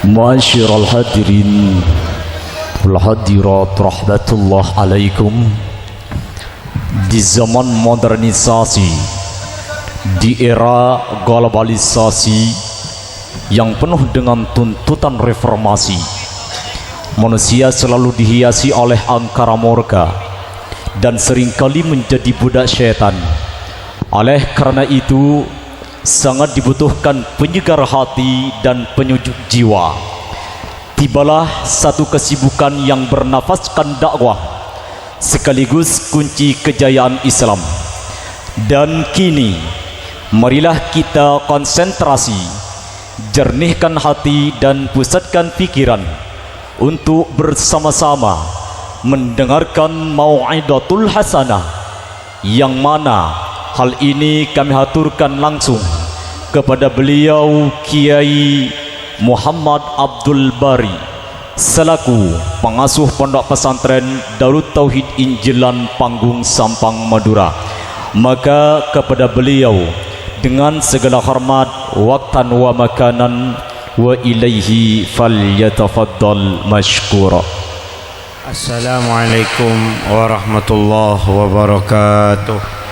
Ma'asyiral hadirin wal hadirat rahmatullah alaikum. Di zaman modernisasi, di era globalisasi yang penuh dengan tuntutan reformasi, manusia selalu dihiasi oleh angkara murka dan seringkali menjadi budak syaitan. Oleh karena itu, sangat dibutuhkan penyegar hati dan penyujuk jiwa. Tibalah satu kesibukan yang bernafaskan dakwah, sekaligus kunci kejayaan Islam. Dan kini, marilah kita konsentrasi, jernihkan hati dan pusatkan pikiran untuk bersama-sama mendengarkan mau'idatul hasanah, yang mana hal ini kami haturkan langsung kepada beliau Kiai Muhammad Abdul Bari selaku pengasuh Pondok Pesantren Darut Tauhid Injilan Panggung Sampang Madura. Maka kepada beliau dengan segala hormat, waqtan wa makanan, wa ilaihi falyatafaddal mashkura. Assalamualaikum warahmatullahi wabarakatuh.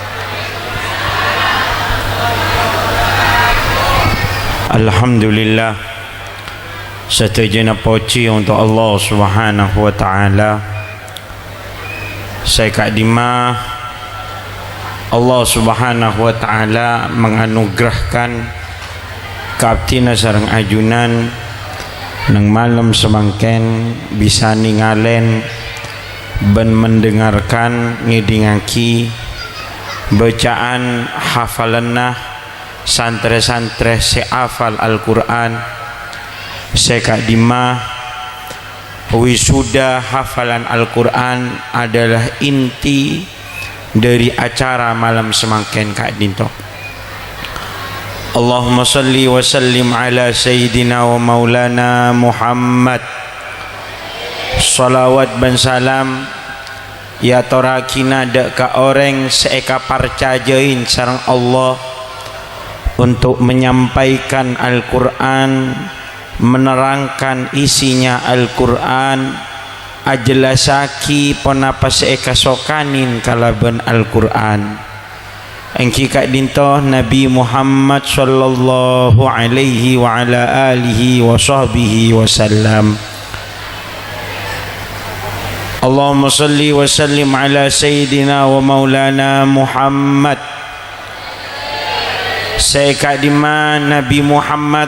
Alhamdulillah, segenap puji untuk Allah Subhanahu wa taala. Saya kadima Allah Subhanahu wa taala menganugerahkan kaptina sareng ajunan nang malam semangken bisa ningalen ben mendengarkan ngidingaki bacaan hafalanna santre-santre se'afal Al-Quran. Sekadima wisuda hafalan Al-Quran adalah inti dari acara malam semangken Kak Dinto. Allahumma salli wa sallim ala sayyidina wa maulana Muhammad. Salawat dan salam ya torakina dek ka orang seeka parcajain sareng Allah untuk menyampaikan Al-Quran, menerangkan isinya Al-Quran, ajelasaki ponapa seeka sokanin kalaban Al-Quran. Engki Kak Dinto Nabi Muhammad sallallahu alaihi wa ala alihi wa sahbihi wasallam. Allahumma salli wa sallim ala sayyidina wa maulana Muhammad. Saya kadima Nabi Muhammad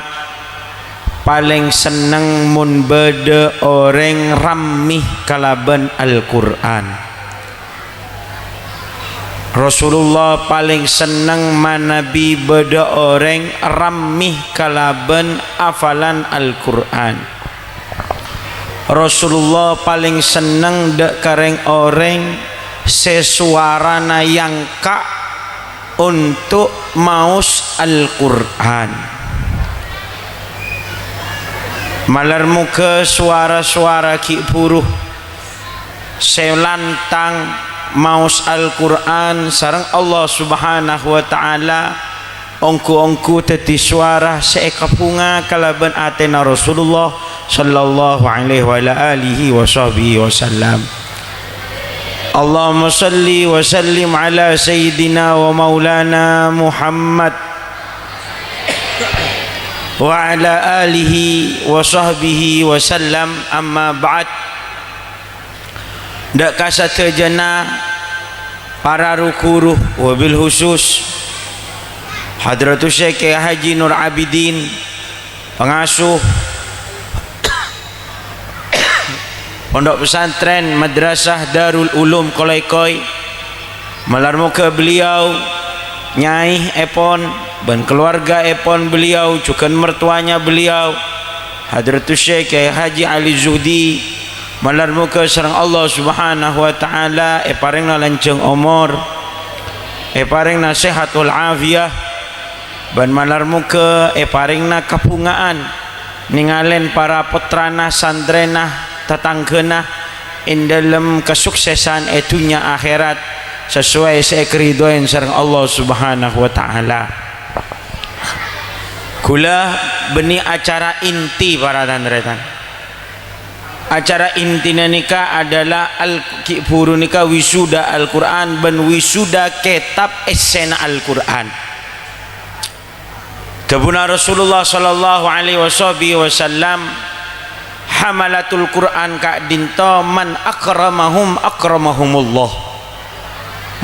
paling seneng mun bede orang ramih kalaban Al-Quran. Rasulullah paling seneng manabi bede orang ramih kalaban afalan Al-Quran. Rasulullah paling seneng dek kareng orang sesuarana yang ka untuk maus Al-Quran. Malar muka suara-suara ki puruh selantang maus Al-Quran sareng Allah Subhanahu wa taala. Ongku-ongku teti suara seekapunga kalaban atena Rasulullah sallallahu alaihi wa alihi wa sahbihi wasallam. Allahumma salli wa sallim ala sayyidina wa maulana Muhammad wa ala alihi wa sahbihi wa sallam. Amma ba'd. Dak kasata jana para rukuruh wabil khusus Hadratus Syekh Haji Nur Abidin, pengasuh Pondok Pesantren Madrasah Darul Ulum Kolekoy, malar muka beliau Nyai Epon dan keluarga Epon beliau, juga mertuanya beliau Hadratus Syekh Haji Ali Zuhdi, malar muka sareng Allah Subhanahu wa taala paringna lanceng umur, paringna sehatul afiyah, dan malar muka paringna kapungaan ningalen para putrana sandrena tatanggena in dalam kesuksesan etunya akhirat sesuai sekeridoan sareng Allah Subhanahu wa taala. Kula beni acara inti para tandretan. Acara intinya nikah adalah al-kiburu nikah wisuda Al-Quran dan wisuda kitab esena Al-Quran. Tabuna Rasulullah sallallahu alaihi wasallam hamalatul Quran ka dinto man akramahum akramahumullah.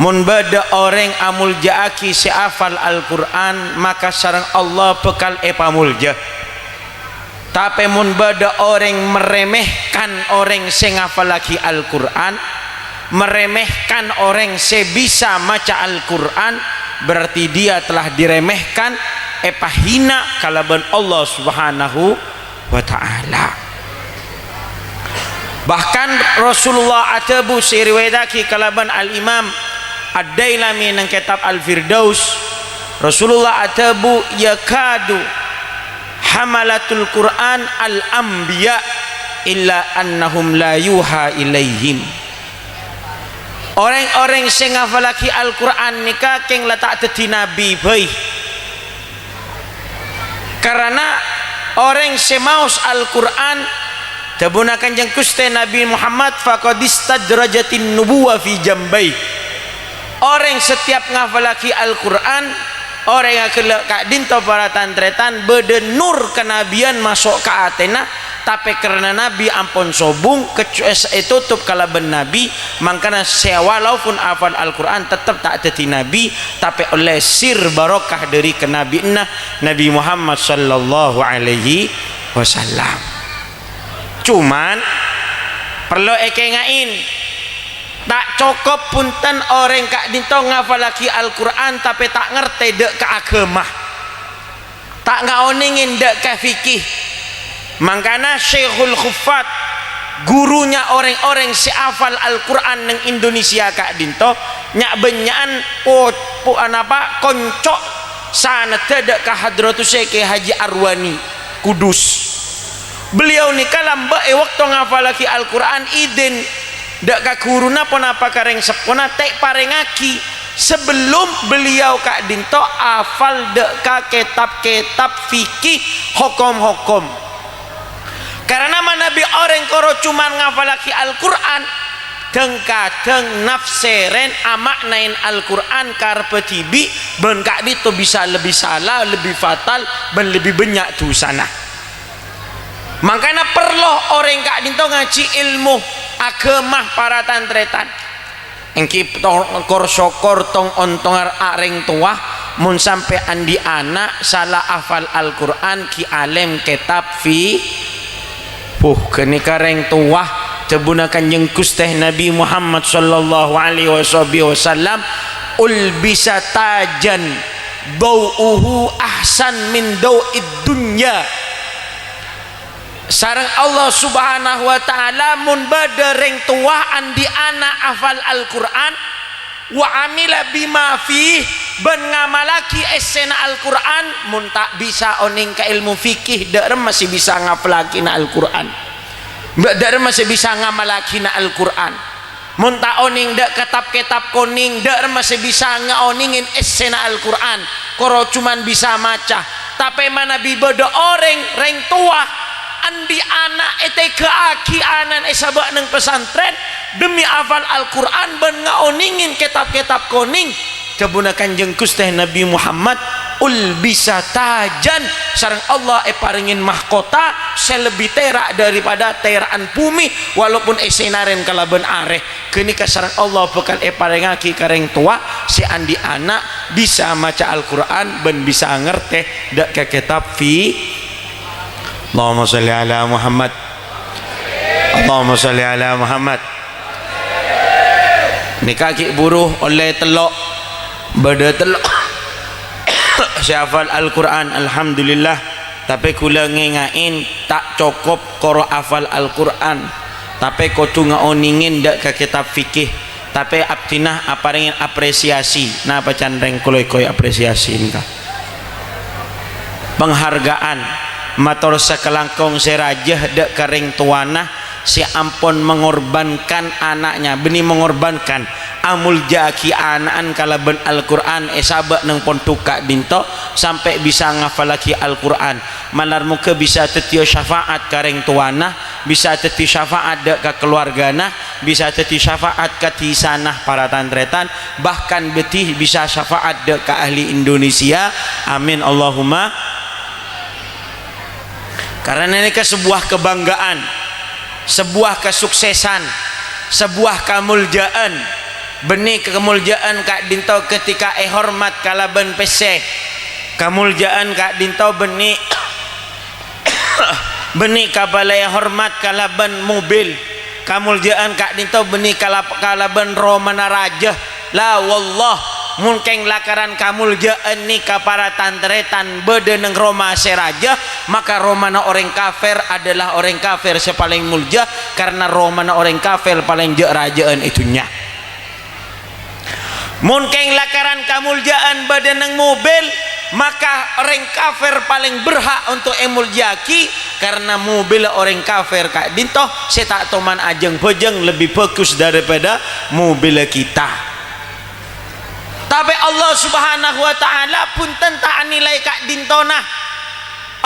Mun bada orang amul jaaki si afal Al-Quran maka sareng Allah bekal epamulja. Tapi mun bada orang meremehkan orang sing ngafal lagi Al-Quran, meremehkan orang se bisa maca Al-Quran, berarti dia telah diremehkan epahina kalaban Allah Subhanahu wa ta'ala. Bahkan Rasulullah atabu siriwayataki kalaban Al-Imam Ad-Dailami nang kitab Al-Firdaus, Rasulullah atabu yakadu hamalatul Quran al-anbiya illa annahum la yuha ilaihim. Orang-orang sing ngafalaki Al-Quran nikah keng letak dadi nabi bae. Karena orang semaus Al-Quran tabuna kanjeng Gusti Nabi Muhammad faqad istadrajatin nubuwah fi jambai. Orang setiap ngafalaki Al-Quran, orang yang kak dinto para tantretan bede nur kenabian masuk ke Athena, tapi karena Nabi ampun sobung tutup kalaban Nabi, makanya saya walaupun hafal Al-Quran tetap tak jadi Nabi, tapi oleh sir barokah dari kenabian Nabi Muhammad sallallahu alaihi wasallam. Cuman perlu ekengain tak cukup punten orang kak dinto ngafalaki Al-Quran tapi tak ngerti dek ke agama, tak ngaoningin dek ke fikih. Makanya Syekhul Khuffat, gurunya orang-orang si hafal Al-Quran neng Indonesia kak dinto nyak benyaan anapa koncok sana tedek ke Hadratus Syekh Haji Arwani Kudus. Beliau ni kalam waktu ngafalaki Al-Quran idin dak ka guruna pun apa kareng sepona tek parengaki sebelum beliau kak dinto hafal dak ka kitab-kitab fikih hukum-hukum. Karena Nabi orang koro cuman ngafalaki Al-Quran kadang nafseren amaknain Al-Quran karpe tibi ben kak dito bisa lebih salah, lebih fatal ben lebih banyak dosana. Makanya perlu orang kak dinto ngaji ilmu agama para tantretan engki kor syokor tong ontongar areng tua mun sampai andi anak salah hafal Al-Quran ki alem kitab fi keni kareng tua tabuna kanjeng Gusti Nabi Muhammad sallallahu alaihi wasallam ulbisa tajan dau'uhu ahsan min dau'id dunya. Sareng Allah Subhanahu wa ta'ala mun badereng tuaan di anak hafal Al-Quran wa amila bima fi ben ngamalaki esena Al-Quran mun tak bisa oning ka ilmu fikih darem masih bisa ngapalaki na Al-Quran, darem masih bisa ngamalaki na Al-Quran. Mun tak oning dak kitab-kitab kuning darem masih bisa ngaoningin esena Al-Quran koro cuman bisa maca. Tapi mana bibodo orang reng tua andi anak ete ke aki anan esabak neng pesantren demi hafal Al-Quran ben ngaoningin kitab-kitab kuning tabuna kanjeng Gusti Nabi Muhammad ulbisa tajan sareng Allah paringin mahkota selebih terak daripada teraan bumi walaupun esenaren kalaban areh kini kasareng Allah bekal paringaki kareng tua si andi anak bisa maca Al-Quran ben bisa ngerti dak ke kitab fi. Allahumma salli ala Muhammad, Allahumma salli ala Muhammad. Ni kaki buruh oleh telok beda telok saya hafal Al-Quran alhamdulillah, tapi kula ngengain tak cukup koro hafal Al-Quran tapi kudu ngaoningin dak ke kitab fikih, tapi abdinah aparingin apresiasi napa candreng kuloy-kuloy apresiasi nikah penghargaan mator sekelangkong serajah dak kareng tuana si ampun mengorbankan anaknya benih mengorbankan amul jaki anaan kalaban Al-Quran sabak nang pon tukak dinto sampai bisa ngafalaki Al-Quran malar muka bisa tetio syafaat kareng tuana bisa tetio syafaat dek ke keluargana bisa tetio syafaat ke tisanah para tantretan bahkan betih bisa syafaat dek ke ahli Indonesia amin Allahumma. Karena ini ke sebuah kebanggaan, sebuah kesuksesan, sebuah kemuliaan, benih kemuliaan kak dinto ketika hormat kalaban peseh, kemuliaan kak dinto benih benih kabalai hormat kalaban mobil, kemuliaan kak dinto benih kalaban romana raja, la wallah mungkin lakaran kamuljaan nikah para tantretan bedeneng Roma seraja maka romana orang kafir adalah orang kafir sepaling mulja karena romana orang kafir paling je rajaan itunya mungkin lakaran kamuljaan bedeneng mobil maka orang kafir paling berhak untuk emuljaki karena mobil orang kafir kak dintoh saya tak toman ajeng bojeng lebih bagus daripada mobil kita. Tapi Allah subhanahu wa ta'ala pun tak nilai kak dintona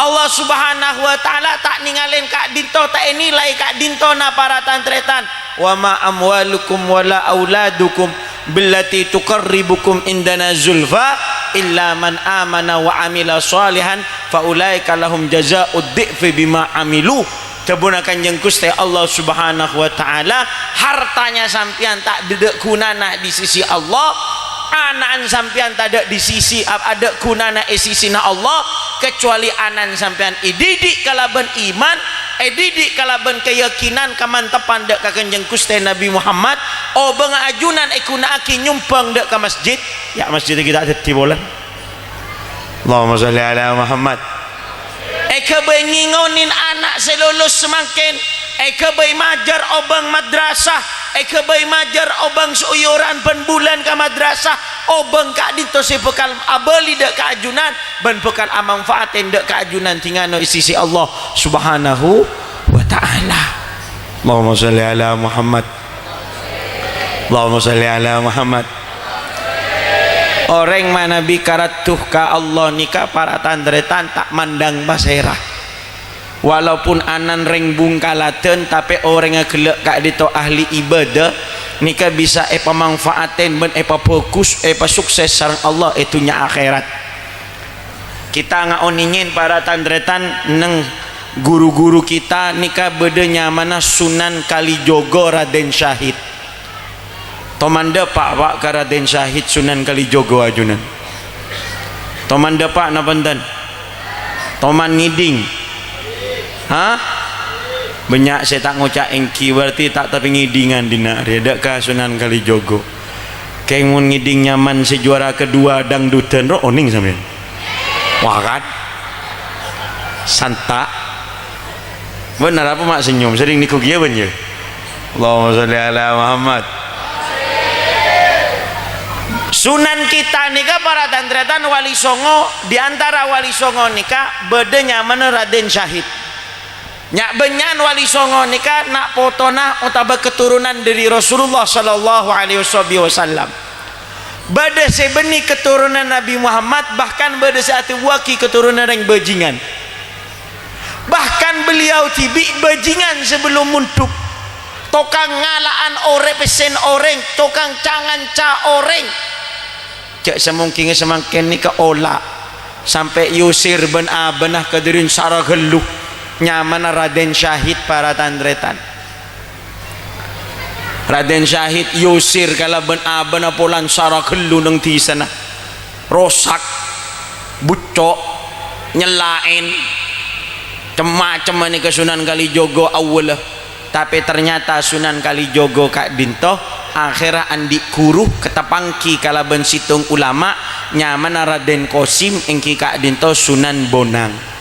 Allah subhanahu wa ta'ala tak ninggalin kak dinto tak nilai kak dintona para tantretan wa ma amwalukum wala auladukum billati tuqarribukum indana zulfa illa man amana wa amila salihan faulaika lahum jazaa'ud dhi'fi bima amilu kebunakan yang Gusti Allah subhanahu wa ta'ala hartanya sampian tak dedek gunana di sisi Allah anan sampean tak ada di sisi ada kunana sisina Allah kecuali anan sampean didik kalaban iman didik kalaban keyakinan kamantapan dek ka Kanjeng Gusti Nabi Muhammad bang ajunan kuna aki nyumpang dek ka masjid ya masjid kita ada di bolan Allahumma sholli ala Muhammad kebay ngingonin anak selulus semakin kebay majar obang madrasah kebay majar obang suyuran ben bulan ke madrasah obang kak dito si bekal abali dek keajunan ben bekal amangfaatin dek keajunan tingano sisi Allah subhanahu wa ta'ala. Allahumma sholli ala Muhammad Allahumma sholli ala Muhammad. Orang mana bikaratuh ka Allah nikah para tandretan tak mandang basera walaupun anan reng bungkalaten tapi orang yang gelak kak dito ahli ibadah nikah bisa manfaatin ben fokus sukses sareng Allah itunya akhirat. Kita ngaoningin para tandretan neng guru-guru kita nikah bedanya mana Sunan Kalijogo Raden Syahid tomanda pak ka Raden Syahid Sunan Kalijogo ajunan tomanda pak napandan toman ngiding banyak saya tak ngucap engki berarti tak tapi ngidingan dina reda ka Sunan Kalijogo kayak mun ngiding nyaman si juara kedua dangdutan ro oning sampean wah kan santa benar apa mak senyum sering niku kieu ben ye Allahumma sholli ala Muhammad. Sunan kita nikah para tantretan wali songo diantara wali songo nikah bedenya mana Raden Syahid nyak benyan wali songo nikah nak potona utaba keturunan dari Rasulullah sallallahu alaihi wasallam bade sebeni keturunan Nabi Muhammad bahkan bade saat waki keturunan yang bajingan bahkan beliau tibi bajingan sebelum muntuk tokang ngalaan ore pesen oreng tokang cangan ca oreng cak semungkin semangkin ni ke ola sampai yusir ben abenah kedirin sara geluh nyaman Raden Syahid para tandretan Raden Syahid yusir kalau ben abenah polan sara geluh neng di sana rosak bucok nyelain cema-cema ni ke Sunan Kalijogo awal tapi ternyata Sunan Kalijogo kak dinto akhirnya andi kuruh ketapangki kalaban situng ulama nyaman Raden Kosim engki kak dinto Sunan Bonang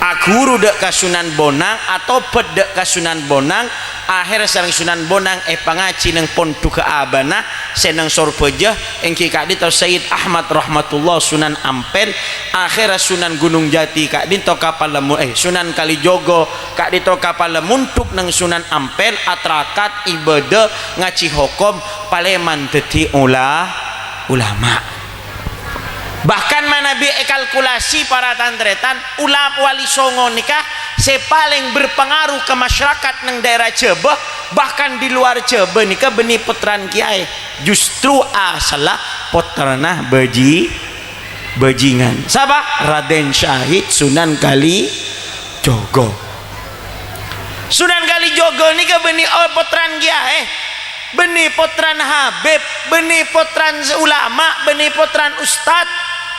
akuru dek ka Sunan Bonang atau pedek ka Sunan Bonang akhir sareng Sunan Bonang pangaci nang pontu ke abana senang sorpeja engki kak dito Sayyid Ahmad rahmatullah Sunan Ampel akhir Sunan Gunung Jati kak dito kapal Sunan Kalijogo kak dito kapal muntuk nang Sunan Ampel atrakat ibadah ngaci hukum paleman teti ulama. Bahkan manabi kalkulasi para tantretan ulama wali songo nikah paling berpengaruh ke masyarakat nang daerah Cebeh bahkan di luar Cebeh nikah beni potran kiai justru salah potranah bajingan sabah Raden Syahid Sunan Kalijogo. Sunan Kalijogo nikah beni potran kiai beni potran Habib beni potran ulama beni potran ustad.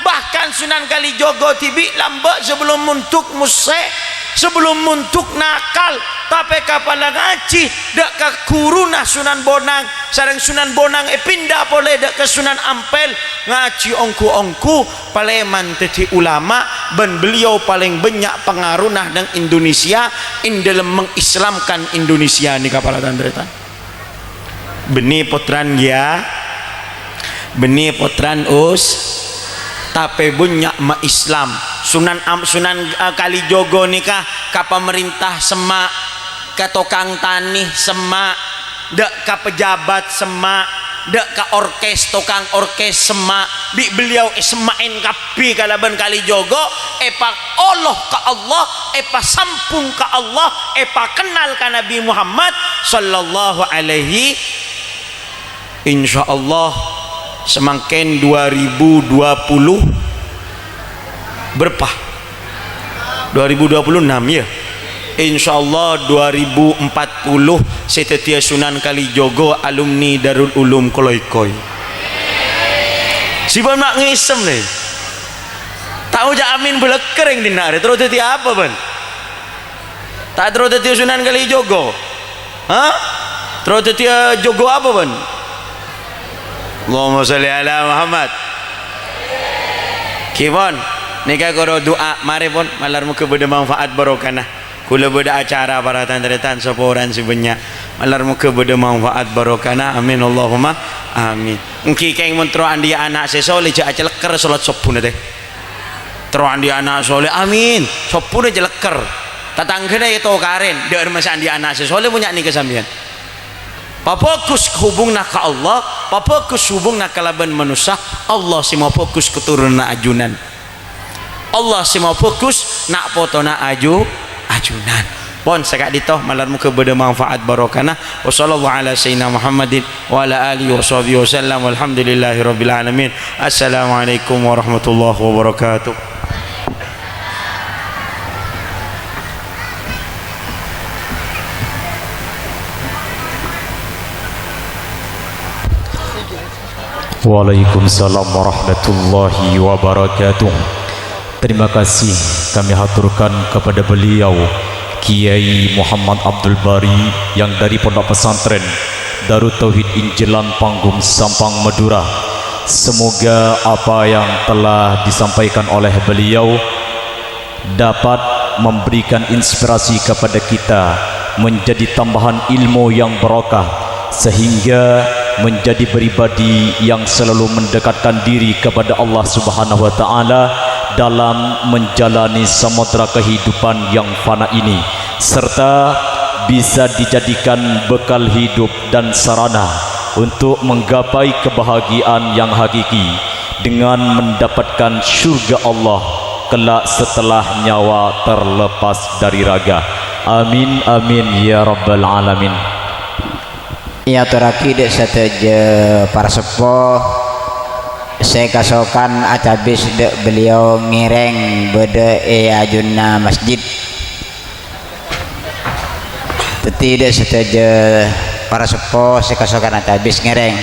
Bahkan Sunan Kalijogo tibi lambak sebelum muntuk musik sebelum muntuk nakal tapi kapala ngaji dak ke kuruna Sunan Bonang sareng Sunan Bonang pindah boleh dak ke Sunan Ampel ngaji ongku paleman teti ulama ben beliau paling banyak pengaruh nah nang Indonesia dalam mengislamkan Indonesia ni kapala tandretan benih potran ya benih potran tapi banyak ma Islam Sunan Kalijogo nikah ka pemerintah semak ka tokang tani semak dak ka pejabat semak dak ka tokang orkes semak beliau semain kapi kalaban Kalijogo Allah ka Allah sampung ka Allah kenal ka Nabi Muhammad sallallahu alaihi insyaallah semakin 2020 berpah 2026 ya insyaallah 2040 setetia Sunan Kalijogo alumni Darul Ulum Koloikoi si ban mak ngisem nih tahu ja amin belekering dina terus teti apa ban tak terus teti Sunan Kalijogo terus teti Jogo apa ban Allahumma sholli ala Muhammad kibon nikah koro doa mari pun malar muka beda manfaat barokana kula beda acara para tantretan soporan sebanyak malar muka beda manfaat barokana amin Allahumma amin engki keng mentro andi anak sesole ja aceleker salat sobun teh tro andi anak soleh amin sobun jeleker tatanggena itu karen deur masa andi anak sesole punya ni kesambian papokus hubungna ka Allah papokus hubungna kalaban manusia Allah si mau fokus keturunan ajunan Allah si mau fokus nak potona ajunan pon sakak ditoh malar muka beda manfaat barokana wa sallallahu ala sayyidina Muhammadin wa ala alihi wa sahbihi wasallam walhamdulillahi rabbil alamin assalamualaikum warahmatullahi wabarakatuh. Waalaikumsalam warahmatullahi wabarakatuh. Terima kasih kami haturkan kepada beliau Kiai Muhammad Abdul Bari yang dari Pondok Pesantren Darut Tauhid Injelan Panggung Sampang Madura. Semoga apa yang telah disampaikan oleh beliau dapat memberikan inspirasi kepada kita menjadi tambahan ilmu yang barokah sehingga menjadi pribadi yang selalu mendekatkan diri kepada Allah Subhanahu wa taala dalam menjalani samudra kehidupan yang fana ini serta bisa dijadikan bekal hidup dan sarana untuk menggapai kebahagiaan yang hakiki dengan mendapatkan syurga Allah kelak setelah nyawa terlepas dari raga. Amin amin ya rabbal alamin. Ya turaki dek seteja para sepuh saya kasokan atabis dek beliau ngireng beda ajunna masjid teti dek seteja para sepuh saya kasokan atabis ngireng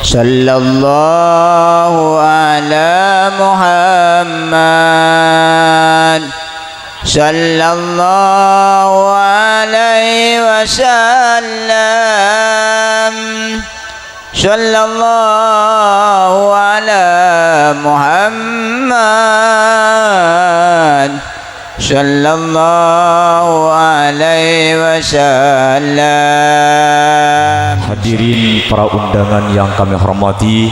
sallallahu ala Muhammad sallallahu alaihi wasallam sallallahu ala Muhammad sallallahu alaihi wasallam. Hadirin para undangan yang kami hormati,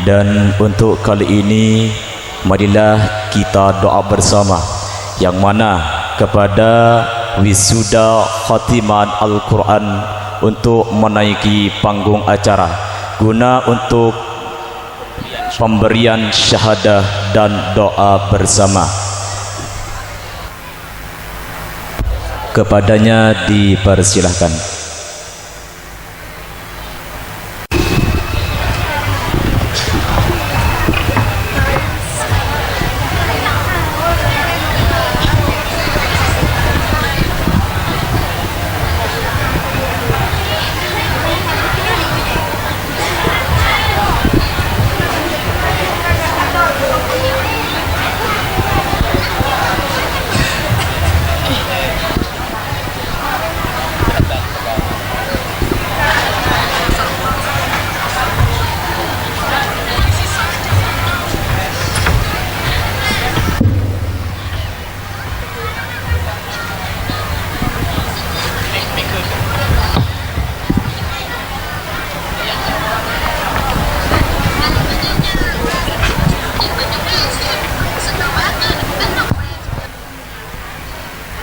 dan untuk kali ini marilah kita doa bersama, yang mana kepada wisuda khatiman Al-Quran untuk menaiki panggung acara guna untuk pemberian syahadah dan doa bersama. Kepadanya dipersilahkan.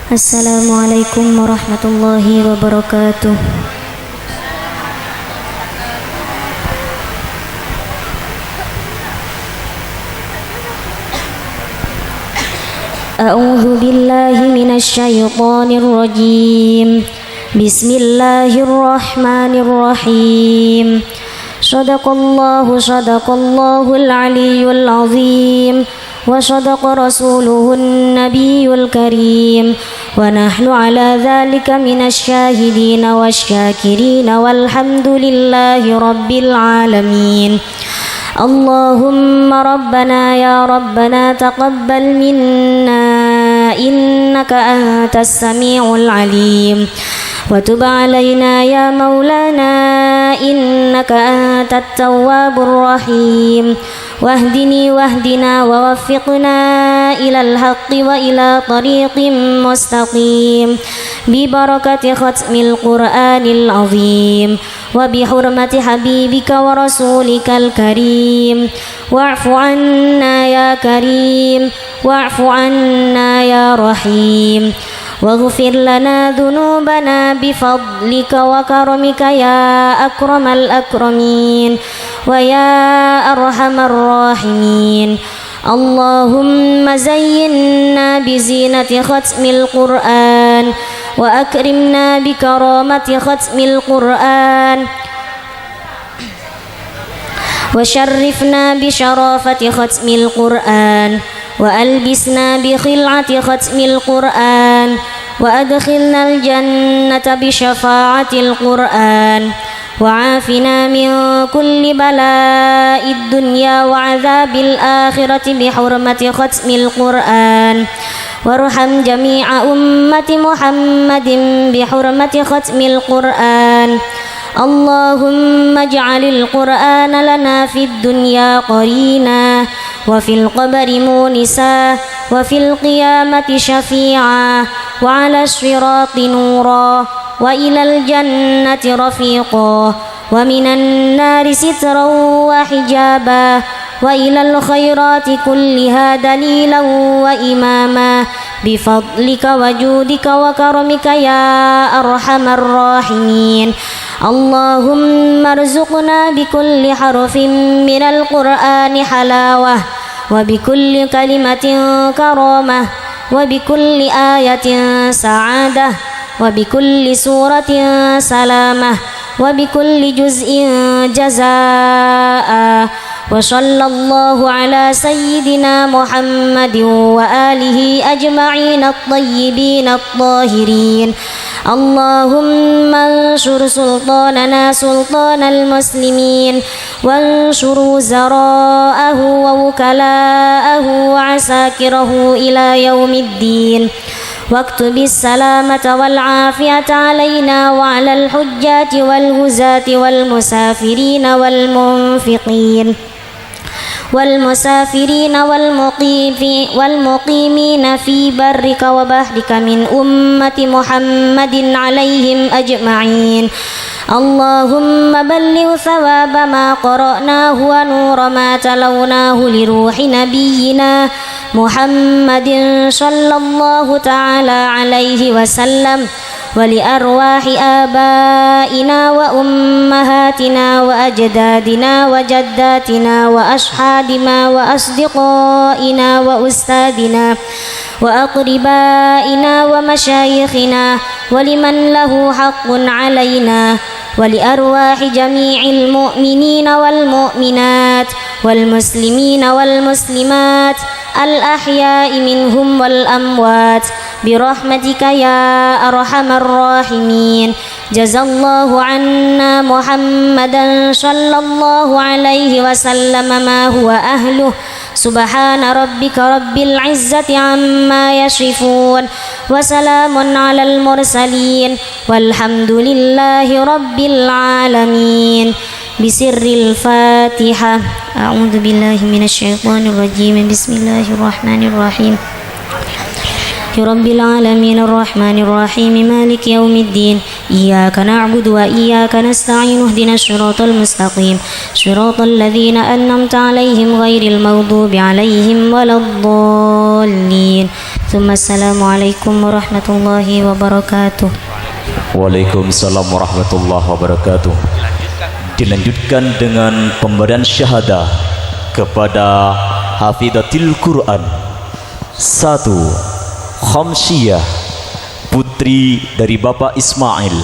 Assalamualaikum warahmatullahi wabarakatuh. A'udzu billahi minasy syaithanir rajim. Bismillahirrahmanirrahim. Shadaqallahul aliyyul azim. وصدق رسوله النبي الكريم ونحن على ذلك من الشاهدين والشاكرين والحمد لله رب العالمين. اللهم ربنا يا ربنا تقبل منا إنك أنت السميع العليم وتب علينا يا مولانا إنك أنت التواب الرحيم واهدنا ووفقنا إلى الحق وإلى طريق مستقيم ببركة ختم القرآن العظيم وبحرمة حبيبك ورسولك الكريم. واعف عنا يا كريم واعف عنا يا رحيم واغفر لنا ذنوبنا بفضلك وكرمك يا أكرم الأكرمين ويا أرحم الراحمين. اللهم زينا بزينة ختم القرآن وأكرمنا بكرامة ختم القرآن وشرفنا بشرافة ختم القرآن وألبسنا بخلعة ختم القرآن وأدخلنا الجنة بشفاعة القرآن وعافنا من كل بلاء الدنيا وعذاب الآخرة بحرمة ختم القرآن وارحم جميع أمة محمد بحرمة ختم القرآن. اللهم اجعل القرآن لنا في الدنيا قرينا وفي القبر مونسا وفي القيامة شفيعا وعلى الصراط نورا وإلى الجنة رفيقا ومن النار سترا وحجابا وإلى الخيرات كلها دليلا وإماما بفضلك وجودك وكرمك يا أرحم الراحمين. اللهم ارزقنا بكل حرف من القرآن حلاوة وبكل كلمة كرامة وبكل آية سعادة وبكل سورة سلامة وبكل جزء جزاء. وصلى الله على سيدنا محمد وآله أجمعين الطيبين الطاهرين. اللهم انصر سلطاننا سلطان المسلمين وانصر وزراءه ووكلاءه وعساكره إلى يوم الدين واكتب السلامة والعافية علينا وعلى الحجاج والغزاة والمسافرين والمنفقين والمسافرين والمقيمين في برك وبحرك من أمة محمد عليهم أجمعين اللهم بلغ ثواب ما قرأناه ونور ما تلوناه لروح نبينا محمد صلى الله تعالى عليه وسلم ولأرواح آبائنا وأمهاتنا وأجدادنا وجداتنا وأصحابنا وأصدقائنا وأستاذنا وأقربائنا ومشايخنا ولمن له حق علينا ولأرواح جميع المؤمنين والمؤمنات والمسلمين والمسلمات الأحياء منهم والأموات برحمتك يا أرحم الراحمين جزا الله عنا محمدا صلى الله عليه وسلم ما هو أهله سبحان ربك رب العزة عما يصفون وسلام على المرسلين والحمد لله رب العالمين بسر الفاتحة أعوذ بالله من الشيطان الرجيم بسم الله الرحمن الرحيم رب العالمين الرحمن الرحيم مالك يوم الدين إياك نعبد وإياك نستعين اهدنا الصراط المستقيم صراط الذين أنعمت عليهم غير المغضوب عليهم ولا الضالين ثم السلام عليكم ورحمة الله وبركاته. Waalaikumsalam warahmatullahi wabarakatuh. Dilanjutkan dengan pemberian syahadah kepada Hafidatil Quran 1 Khamsiyah, putri dari Bapak Ismail.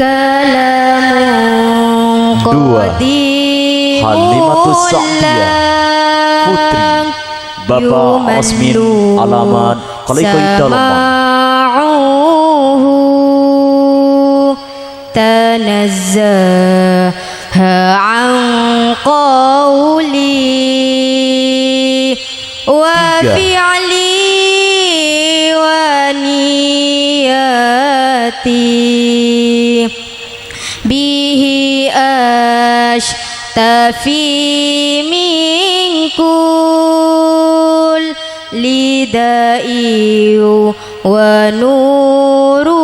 Kalamu qadim Halimatus Sa'diyah, putri Bapak Asmin Alamat Kalaikoi Dalaman. Tanazzaha an qawli wa fi'li wa niyati bihi ashtafi minkul lidai wa nuruhu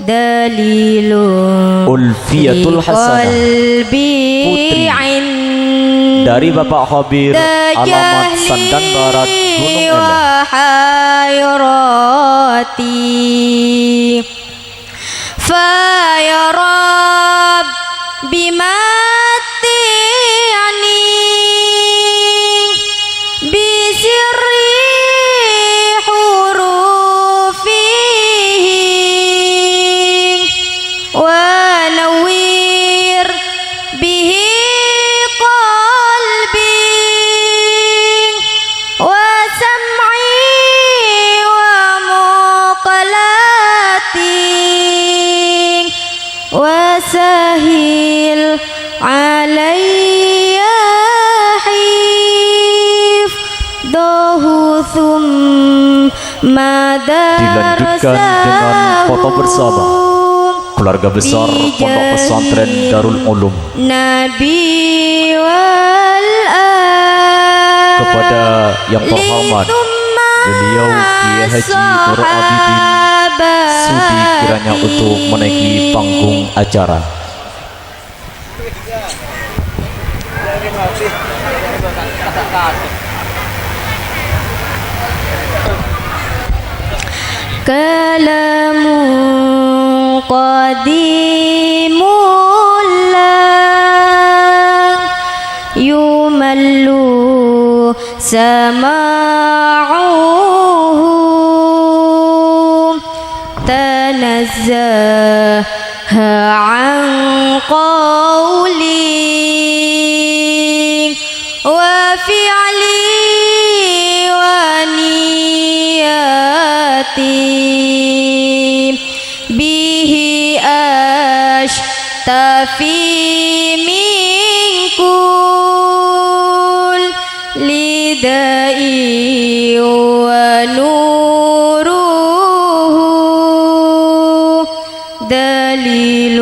dalilun Ulfiyatul Hasanah, putri dari Bapak Khabir Alamat Sandan Barat Gunung Eleh. Fa ya Rab bimati'ani bisirri hurufihi wa nawwir bihi qalbi wa sam'i wa muqalati wasahil alayya hifdahu thumma dilanjutkan dengan foto bersama keluarga besar Pondok Pesantren Darul Ulum Nabi wal kepada yang terhormat beliau Kiai Haji Nur Abidin Sudi kiranya untuk menaiki panggung acara. Kalamu qadimul lang yumallu sama'uhu tanazzaha an قولي وفعلي ونياتي به أشتفي من كل داء ونوره دليل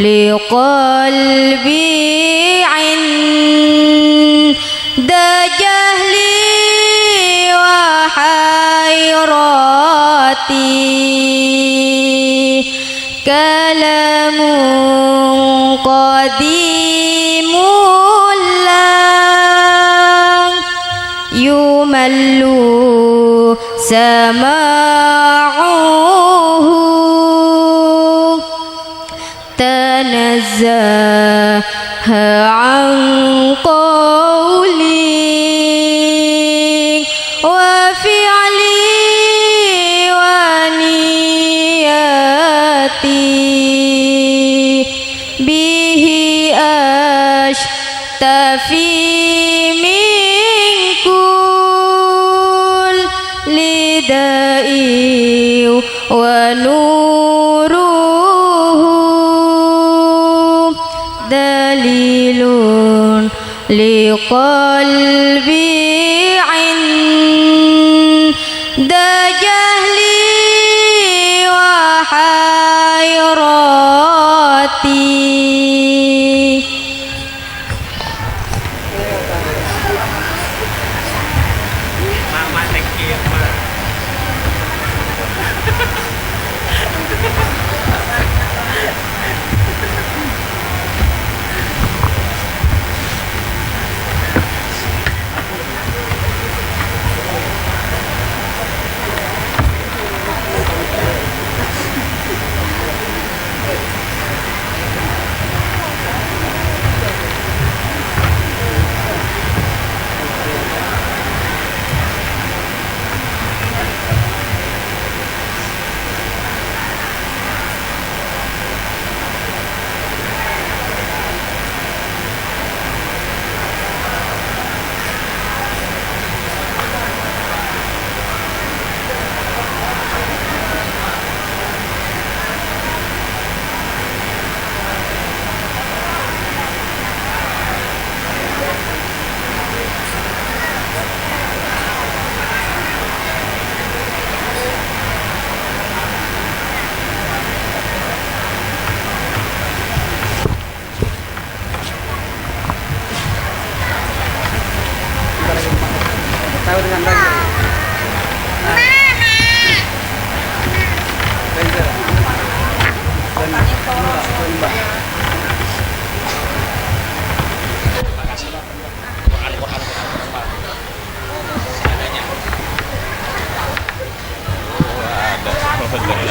لقلبي عند جهلي وحيرتي كلام قديم لا يمل سماعه تنزه عن قولي وفعلي ونياتي به أشتفي من كل داء ونوره دليل لقلبي عند جهلي وحيرتي.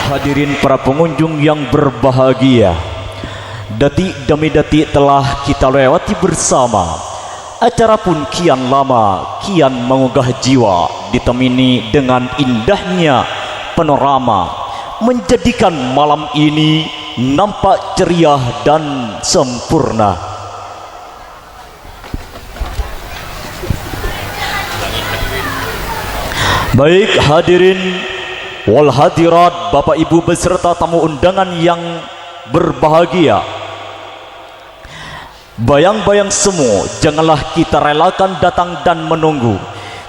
Hadirin para pengunjung yang berbahagia, detik demi detik telah kita lewati bersama. Acara pun kian lama, kian menggugah jiwa, ditemani dengan indahnya panorama, menjadikan malam ini nampak ceria dan sempurna. Baik hadirin wal hadirat, Bapak Ibu beserta tamu undangan yang berbahagia, bayang-bayang semua, janganlah kita relakan datang dan menunggu.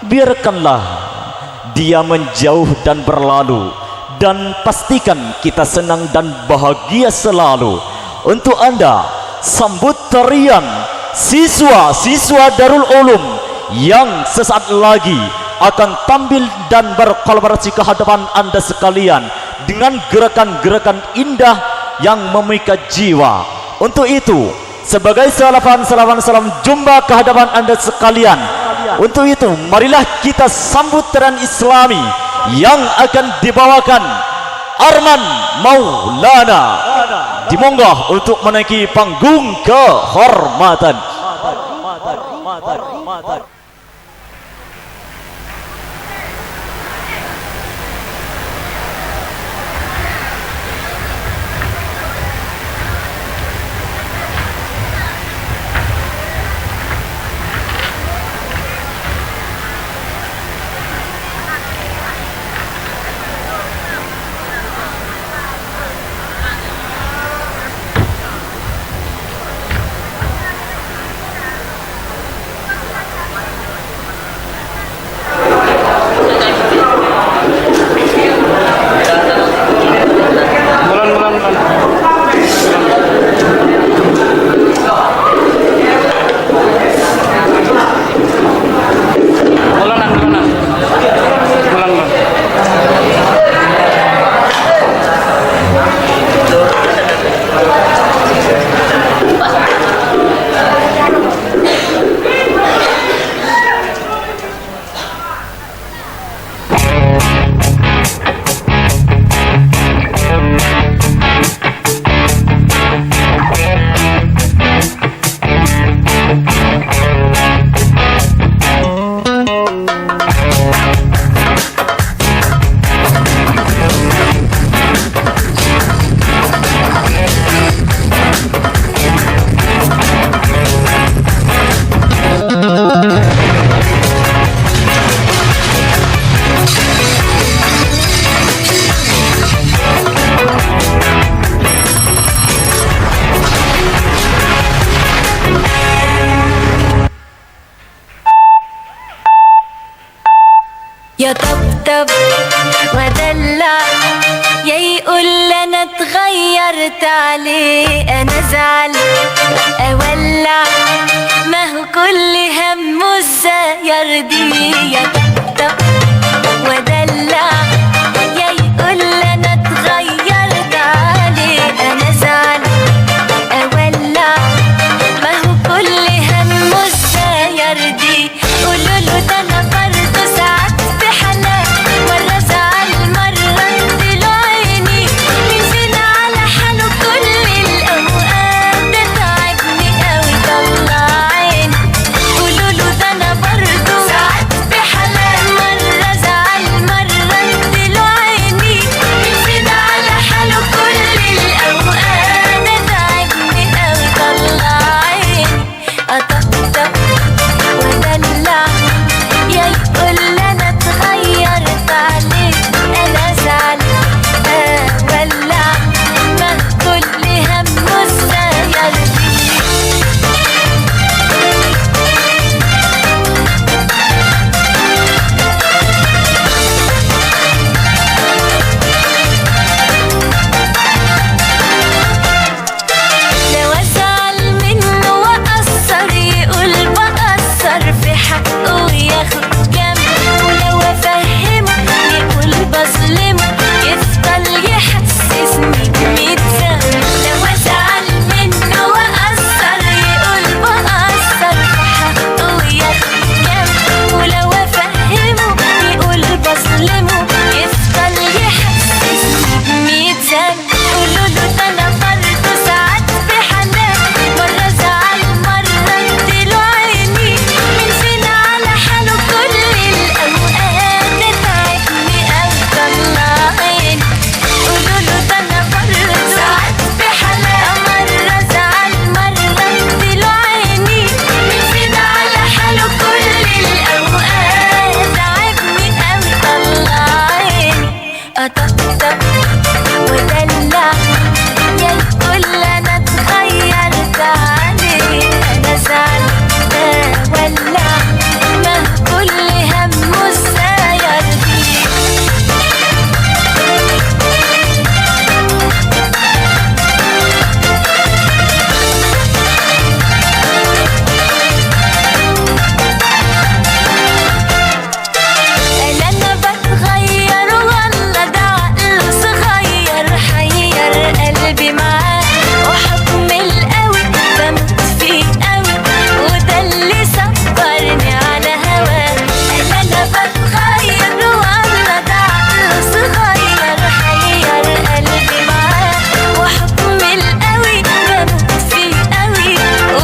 Biarkanlah dia menjauh dan berlalu, dan pastikan kita senang dan bahagia selalu. Untuk Anda, sambut tarian siswa-siswa Darul Ulum yang sesaat lagi akan tampil dan berkolaborasi ke hadapan Anda sekalian dengan gerakan-gerakan indah yang memikat jiwa. Untuk itu, sebagai salam jumpa ke hadapan Anda sekalian, untuk itu marilah kita sambut tarian Islami yang akan dibawakan Arman Maulana. Dimonggah untuk menaiki panggung kehormatan. يطبطب ودلع، يا يقول انا اتغيرت عليه، انا زعل اولع، ما هو كل همه ازاي يرضيه. يطبطب ودلع، يا يقول انا اتغيرت عليه، انا زعل اولع، ما هو كل همه ازاي يرضيه. قولوا له ده انا برضه ساعات في حالات، مرة زعل مرة اديله عيني، مين فينا على حاله كل الاوقات، ده تعبني قوي طلع عيني. قولوا له ده انا برضه ساعات في حالات، مرة زعل مرة اديله عيني، مين فينا على حاله كل الاوقات، ده تعبني قوي طلع عيني. اطبطب ودلع، يا يقول انا اتغيرت عليه، انا زعل اولع، ما كل همه ازاي يرضيه. لو ازعل منه واقصر يقول بقصر في حقه وياخد جنب، ولو افهمه يقول بظلمه، يفضل يحسسني بميت ذنب. لو ازعل منه واقصر يقول بقصر في حقه وياخد جنب، ولو افهمه يقول بظلمه، يفضل يحسسني بميت ذنب. قولوا له ده انا برضه ساعات في حالات، مرة زعل مرة اديله عيني، مين فينا على حاله كل الاوقات، ده تعبني قوي طلع عيني. قولوا له ده انا برضه ساعات في حالات، مرة زعل مرة اديله عيني، مين فينا على حاله كل الاوقات، تعبني قوي طلع عيني. اطبطب ودلع، يا يقول انا اتغيرت عليه، انا زعل اولع، ما كل همه ازاي يرضيه. قال انا بتغير والله ده عقله صغير، حير قلبي معاه وحكم القوي بموت فيه قوي، وده اللي صبرني على هواه. قال انا بتغير والله ده عقله صغير، حير قلبي معاه وحكم القوي بموت فيه قوي،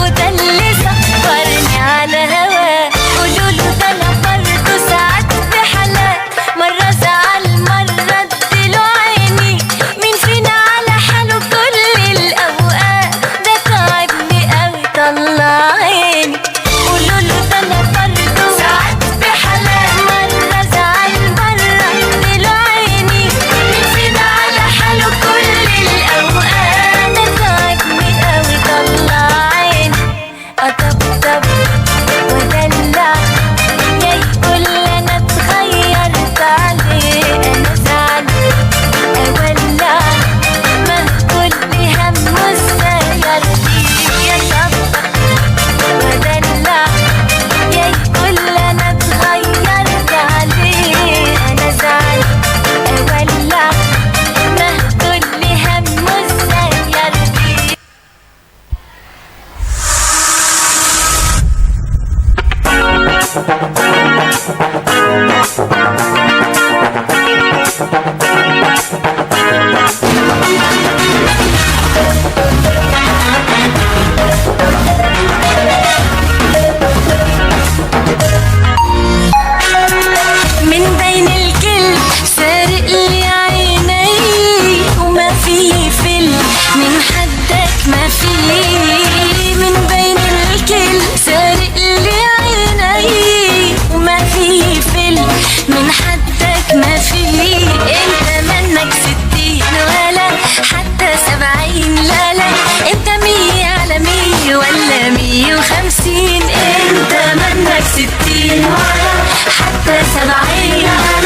وده اللي صبرني على هواه. قولوا له ده انا برضه ساعات في حالات، مرة زعل مرة اديله عيني، مين فينا على حاله كل الاوقات، ده تعبني قوي طلع عيني. قولوا له ده انا برضه ساعات في حالات، مرة زعل مرة اديله عيني، مين فينا على حاله كل الاوقات، ده تعبني قوي طلع عيني. اطبطب ودلع، يا يقول انا اتغيرت عليه، انا زعل اولع، ما كل همه ازاي يرضيه. يطبطب ودلع، يا يقول انا اتغيرت عليه، انا زعل اولع، ما كل همه ازاي يرضيه. من بين الكل سارق لي عيني، وما في فل من حدك ما في. من بين الكل سارق لي عيني، وما في فل من حدك ما في. انت منك 60 ولا حتى 70، لا لا انت 100 على 100 ولا 150. انت منك 60 ولا حتى 70.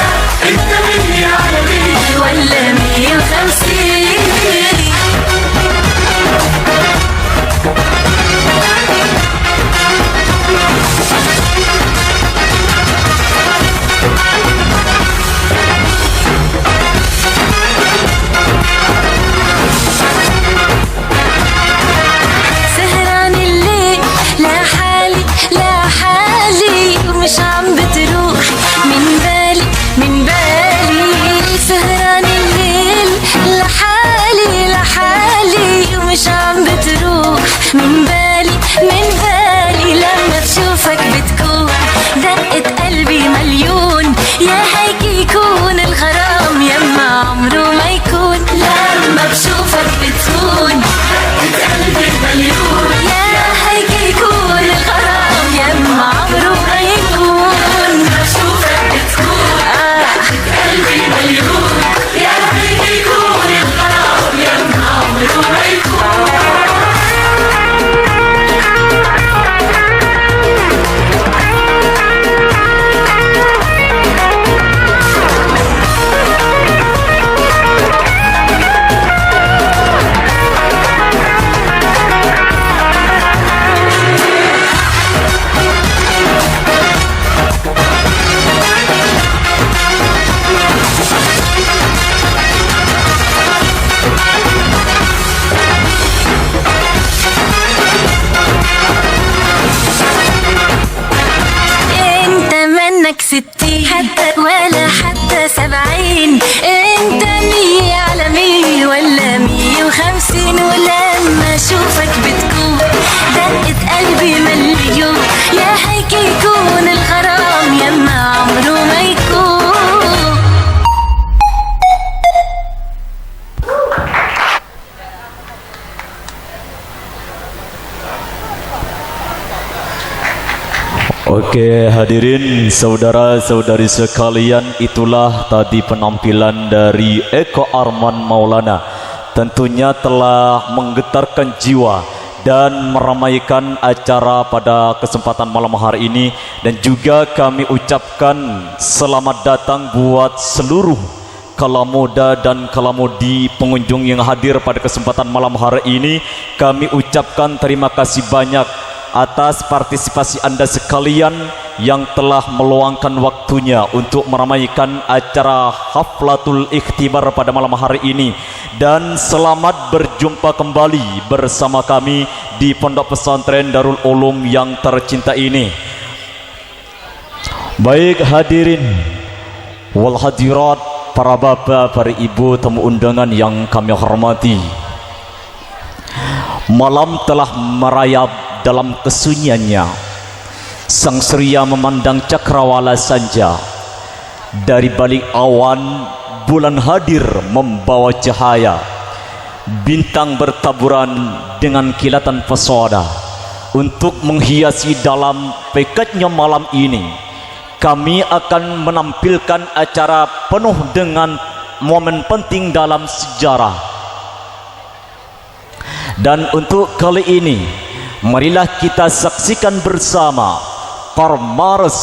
من بالي لما بشوفك بتكون دقة قلبي مليون. يا هيك يكون الغرام يما عمره ما يكون. لما بشوفك بتكون دقة قلبي مليون. يا هيك يكون الغرام يما عمره ما يكون. بشوفك بتكون دقة قلبي مليون. يا هيك يكون الغرام يما عمره ما يكون. ستين حتى ولا حتى 70. انت 100 على 100 ولا 150. ولما اشوفك بتكون دقة قلبي مليون. يا هيك يكون الغرام يما عمره ما يكون. Oke, hadirin saudara-saudari sekalian, itulah tadi penampilan dari Eko Arman Maulana. Tentunya telah menggetarkan jiwa dan meramaikan acara pada kesempatan malam hari ini. Dan juga kami ucapkan selamat datang buat seluruh kalamuda dan kalamudi pengunjung yang hadir pada kesempatan malam hari ini. Kami ucapkan terima kasih banyak atas partisipasi Anda sekalian yang telah meluangkan waktunya untuk meramaikan acara Haflatul Ikhtibar pada malam hari ini. Dan selamat berjumpa kembali bersama kami di Pondok Pesantren Darul Ulum yang tercinta ini. Baik hadirin wal hadirat, para bapak, para ibu, tamu undangan yang kami hormati, malam telah merayap dalam kesunyiannya. Sang surya memandang cakrawala sanja. Dari balik awan bulan hadir membawa cahaya. Bintang bertaburan dengan kilatan pesona. Untuk menghiasi dalam pekatnya malam ini, kami akan menampilkan acara penuh dengan momen penting dalam sejarah. Dan untuk kali ini, marilah kita saksikan bersama Parmares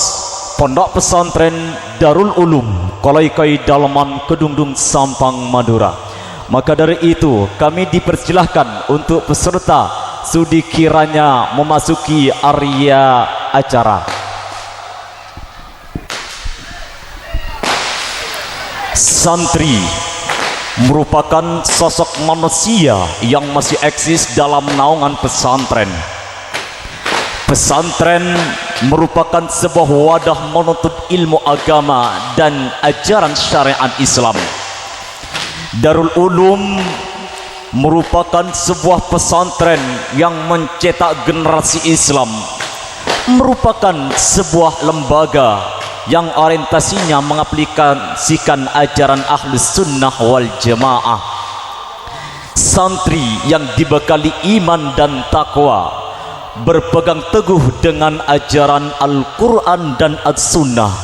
Pondok Pesantren Darul Ulum Kolaikai Dalaman Kedungdung Sampang Madura. Maka dari itu kami dipersilahkan untuk peserta sudi kiranya memasuki area acara. Santri merupakan sosok manusia yang masih eksis dalam naungan pesantren. Pesantren merupakan sebuah wadah menuntut ilmu agama dan ajaran syariat Islam. Darul Ulum merupakan sebuah pesantren yang mencetak generasi Islam, merupakan sebuah lembaga yang orientasinya mengaplikasikan ajaran Ahlus Sunnah wal Jamaah. Santri yang dibekali iman dan takwa, berpegang teguh dengan ajaran Al-Quran dan As-Sunnah,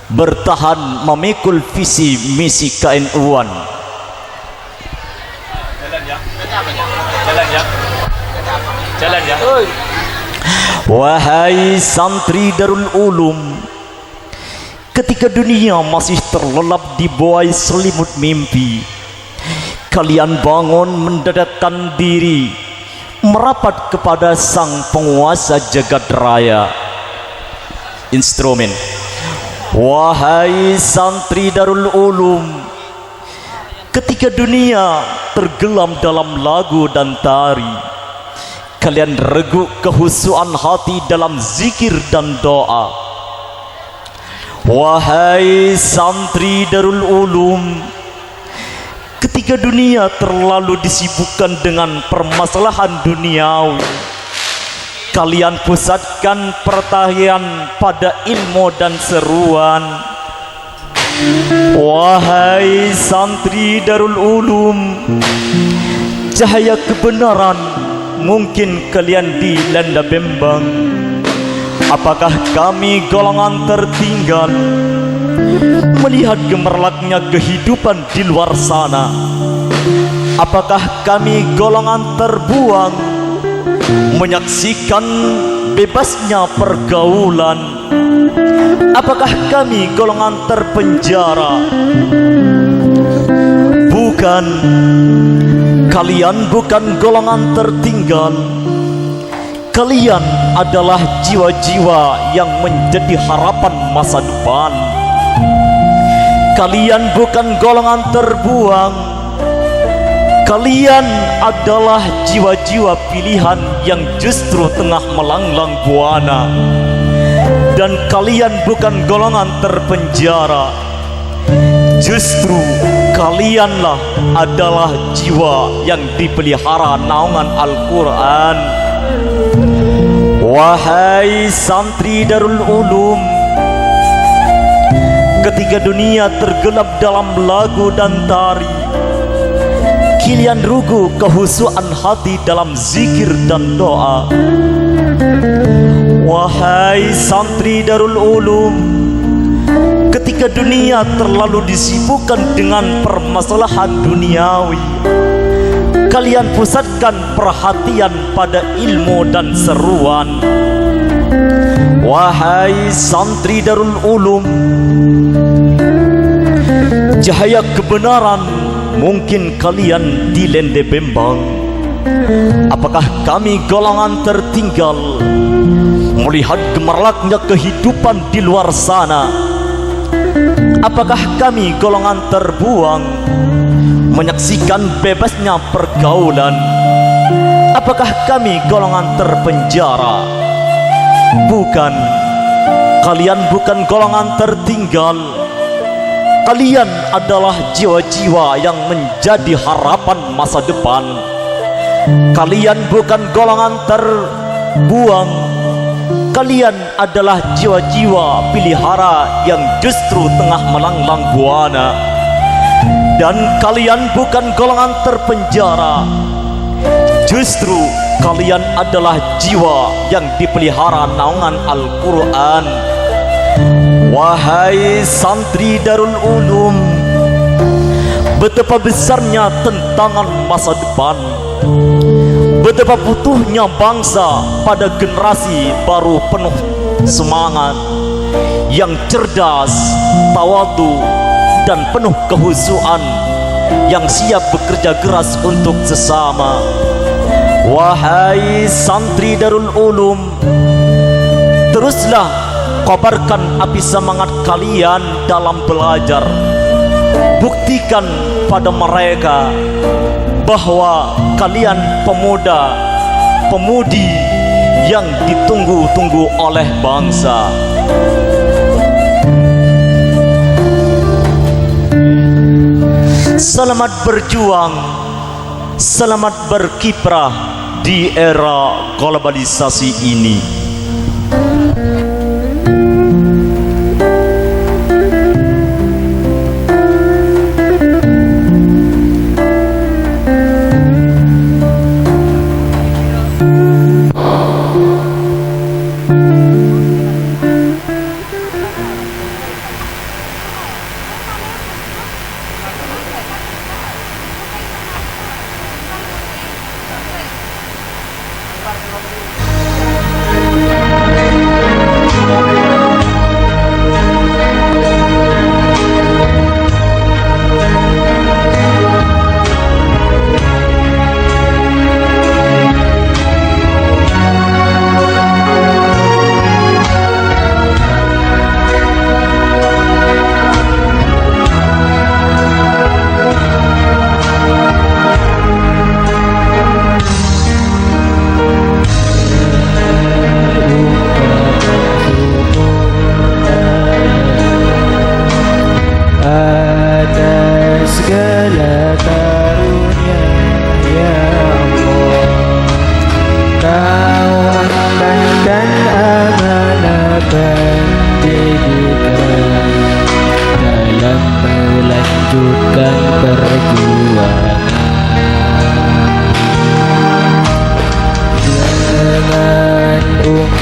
bertahan memikul visi misi KNU-an. Jalan ya. Wahai santri Darul Ulum, ketika dunia masih terlelap di buai selimut mimpi, kalian bangun mendedikkan diri merapat kepada sang penguasa jagat raya. Instrumen. Wahai santri Darul Ulum, ketika dunia tergelam dalam lagu dan tari, kalian regu kehusuan hati dalam zikir dan doa. Wahai santri Darul Ulum, ketika dunia terlalu disibukkan dengan permasalahan duniawi, kalian pusatkan perhatian pada ilmu dan seruan. Wahai santri Darul Ulum, cahaya kebenaran mungkin kalian dilanda bimbang. Apakah kami golongan tertinggal melihat gemerlapnya kehidupan di luar sana? Apakah kami golongan terbuang menyaksikan bebasnya pergaulan? Apakah kami golongan terpenjara? Bukan, kalian bukan golongan tertinggal. Kalian adalah jiwa-jiwa yang menjadi harapan masa depan. Kalian bukan golongan terbuang. Kalian adalah jiwa-jiwa pilihan yang justru tengah melanglang buana. Dan kalian bukan golongan terpenjara. Justru kalianlah adalah jiwa yang dipelihara naungan Al-Quran. Wahai santri Darul Ulum, ketika dunia tergelap dalam lagu dan tari, kalian rugu kehusuan hati dalam zikir dan doa. Wahai santri Darul Ulum, ketika dunia terlalu disibukkan dengan permasalahan duniawi, kalian pusatkan perhatian pada ilmu dan seruan. Wahai santri Darul Ulum, cahaya kebenaran mungkin kalian dilanda bimbang. Apakah kami golongan tertinggal melihat gemerlapnya kehidupan di luar sana? Apakah kami golongan terbuang menyaksikan bebasnya pergaulan? Apakah kami golongan terpenjara? Bukan, kalian bukan golongan tertinggal. Kalian adalah jiwa-jiwa yang menjadi harapan masa depan. Kalian bukan golongan terbuang. Kalian adalah jiwa-jiwa pelihara yang justru tengah melanglang buana. Dan kalian bukan golongan terpenjara. Justru kalian adalah jiwa yang dipelihara naungan Al-Quran. Wahai santri Darul Ulum, betapa besarnya tentangan masa depan. Betapa butuhnya bangsa pada generasi baru penuh semangat, yang cerdas, tawadu, dan penuh kehusuan, yang siap bekerja keras untuk sesama. Wahai santri Darul Ulum, teruslah kobarkan api semangat kalian dalam belajar. Buktikan pada mereka bahwa kalian pemuda, pemudi yang ditunggu-tunggu oleh bangsa. Selamat berjuang, selamat berkiprah di era globalisasi ini.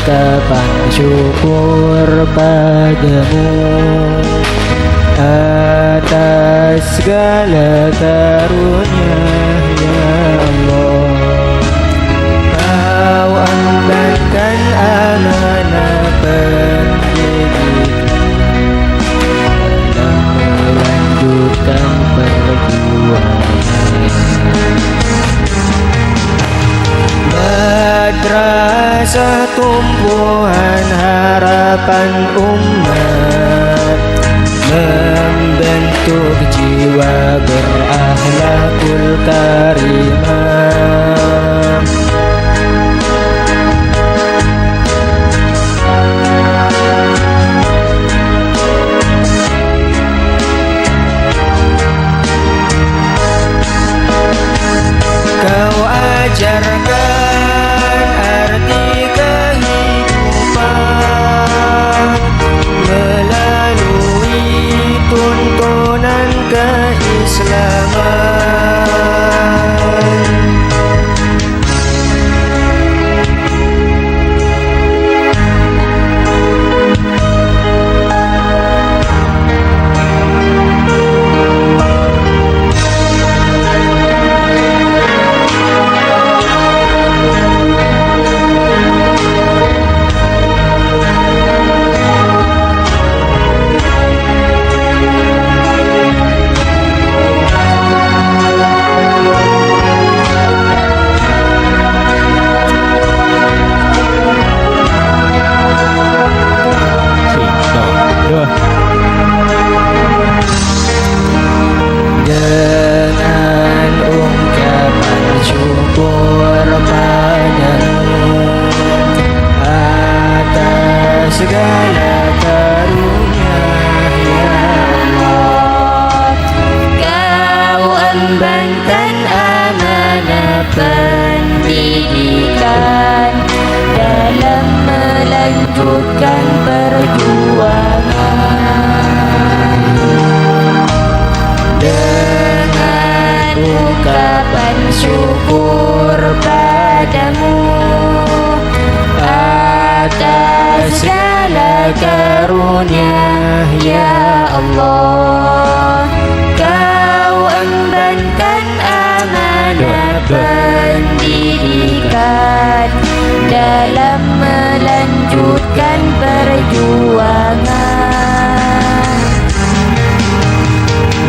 ungkapan syukur padamu atas segala karunia ya Allah. Kau embankan amanah pendidikan dalam melanjutkan perjuangan. Madrasah tumbuhan harapan umat, membentuk jiwa berakhlakul karimah. Kau ajarkan arti kehidupan melalui tuntunan keislaman. Dengan ungkapan syukur padamu atas segala karunia ya Allah. Kau embankan amanah pendidikan dalam melanjutkan perjuangan. Dengan ungkapan syukur padamu atas segala karunia ya Allah. Kau embankan amanah pendidikan dalam melanjutkan perjuangan.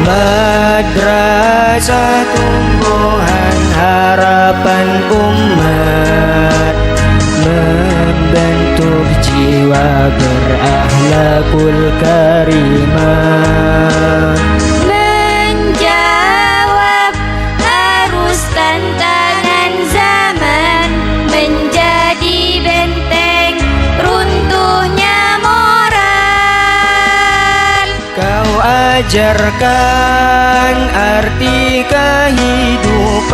Madrasah tumbuhan harapan umat, membentuk jiwa berakhlakul karimah. Menjawab arus tantangan zaman, menjadi benteng runtuhnya moral. Kau ajarkan arti kehidupan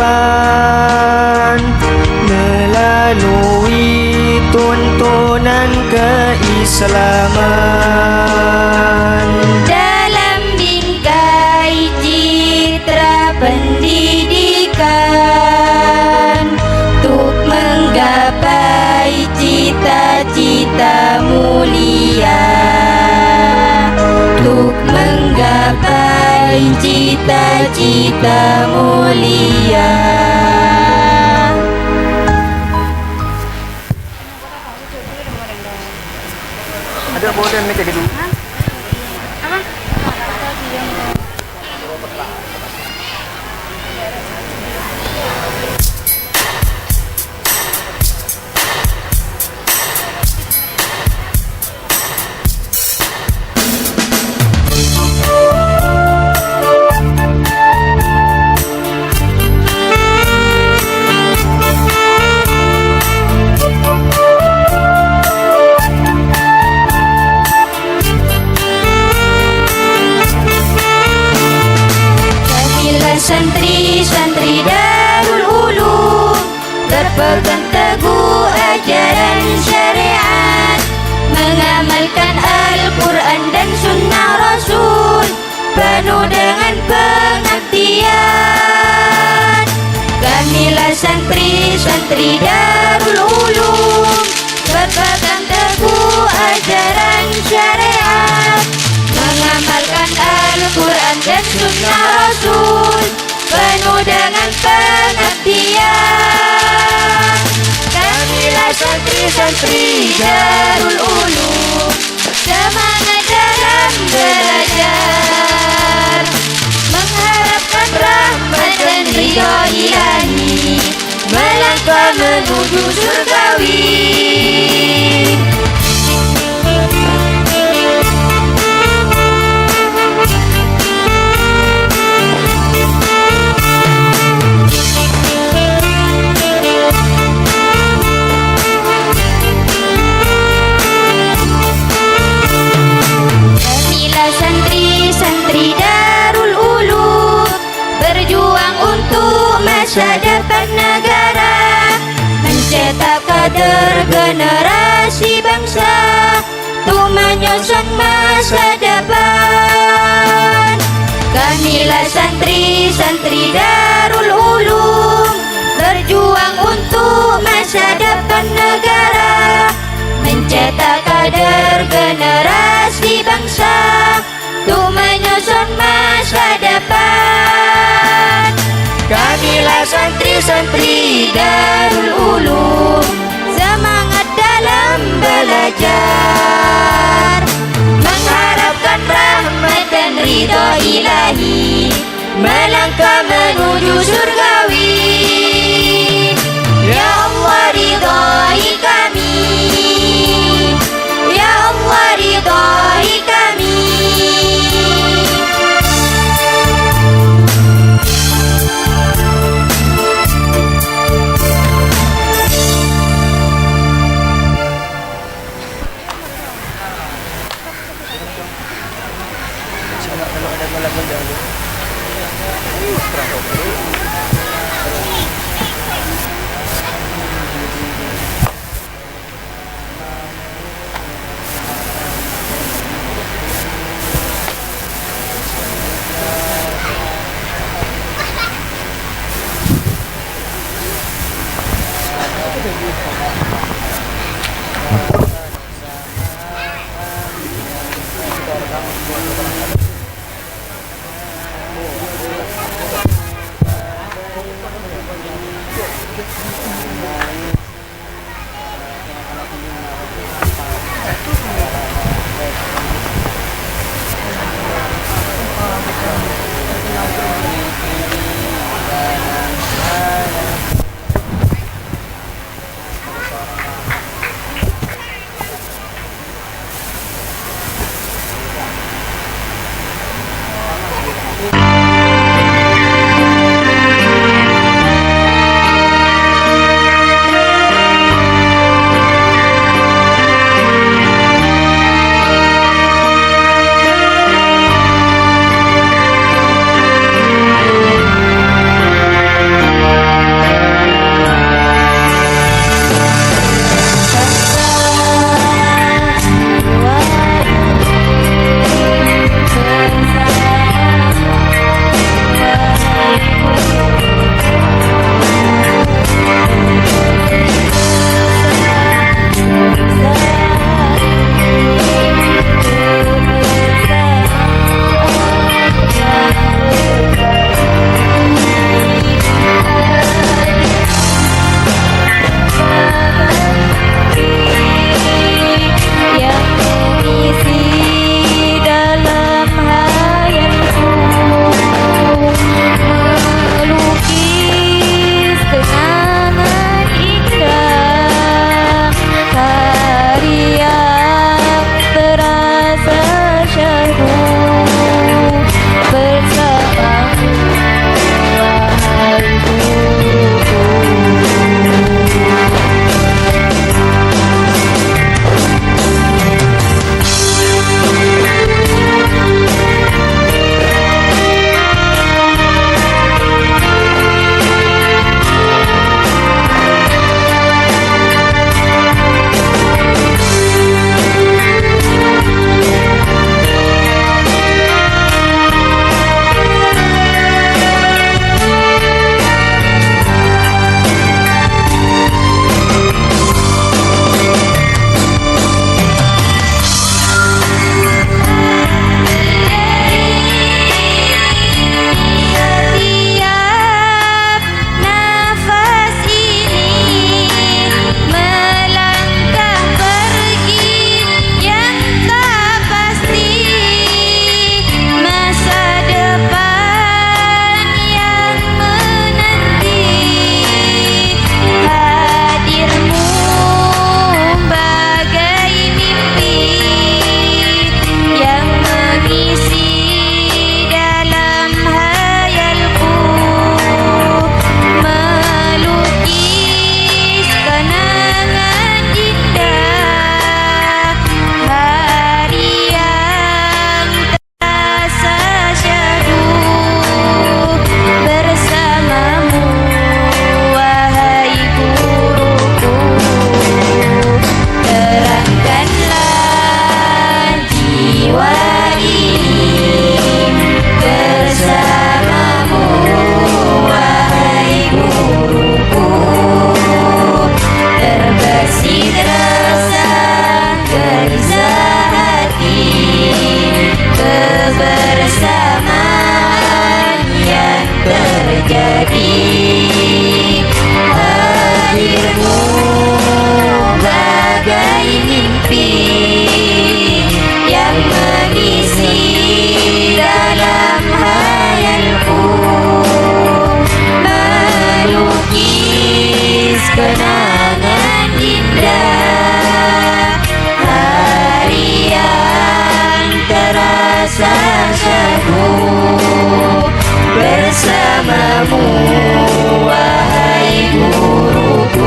melalui tuntunan keislaman. Dalam bingkai citra pendidikan, untuk menggapai cita-cita mulia, untuk menggapai cita-cita mulia. Ada boleh minta dulu. Santri-santri Darul Ulum berpegang teguh ajaran syariat, mengamalkan Al-Quran dan Sunnah Rasul penuh dengan pengabdian. Kamilah santri-santri Darul Ulum berpegang mengamalkan Al-Quran dan Sunnah Rasul, penuh dengan pengabdian. Kamilah santri-santri Darul Ulum, semangat dalam belajar, mengharapkan rahmat dan ridha ilahi, melangkah menuju surgawi. Kamilah santri-santri Darul Ulum, berjuang untuk masa depan negara, mencetak kader generasi bangsa, untuk menyusun masa depan. Kamilah santri-santri Darul Ulum, berjuang untuk masa depan negara, mencetak kader generasi bangsa, untuk menyusun masa depan. Kamilah santri-santri Darul Ulum, semangat dalam belajar, mengharapkan rahmat dan ridha ilahi, melangkah menuju surgawi. Ya Allah ridhai kami, Ya Allah ridhai kami. bersamamu wahai guruku.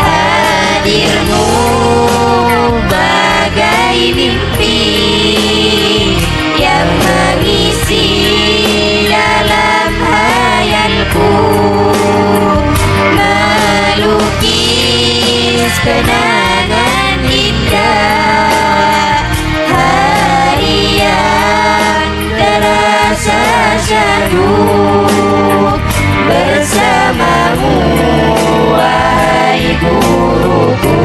Hadirmu bagai mimpi yang mengisi dalam hayalku, melukis kenangan indah, hari yang terasa syahdu bersamamu wahai guruku.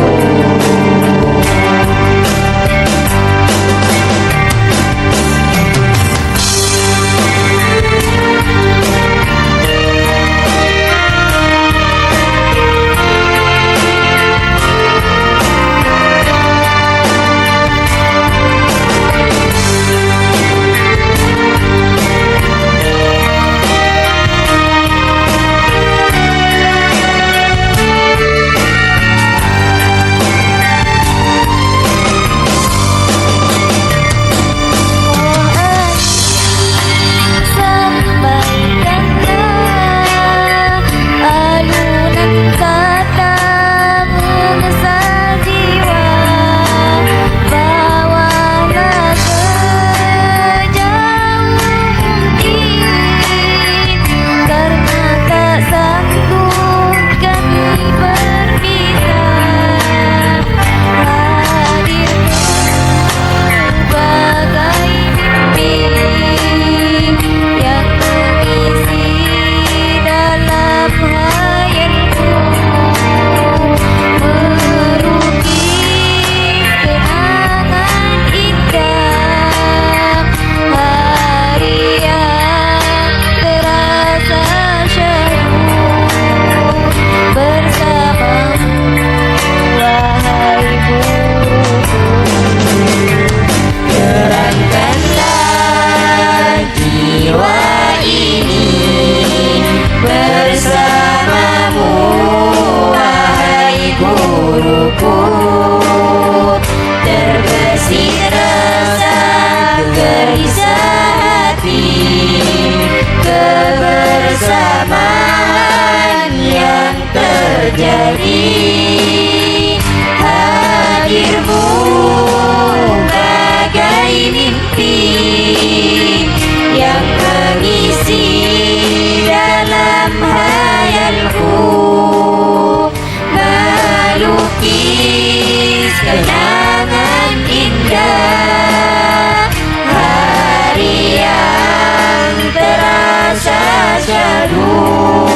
Terjadi hadirmu bagai mimpi yang mengisi dalam hayalku, melukis kenangan indah, hari yang terasa syahdu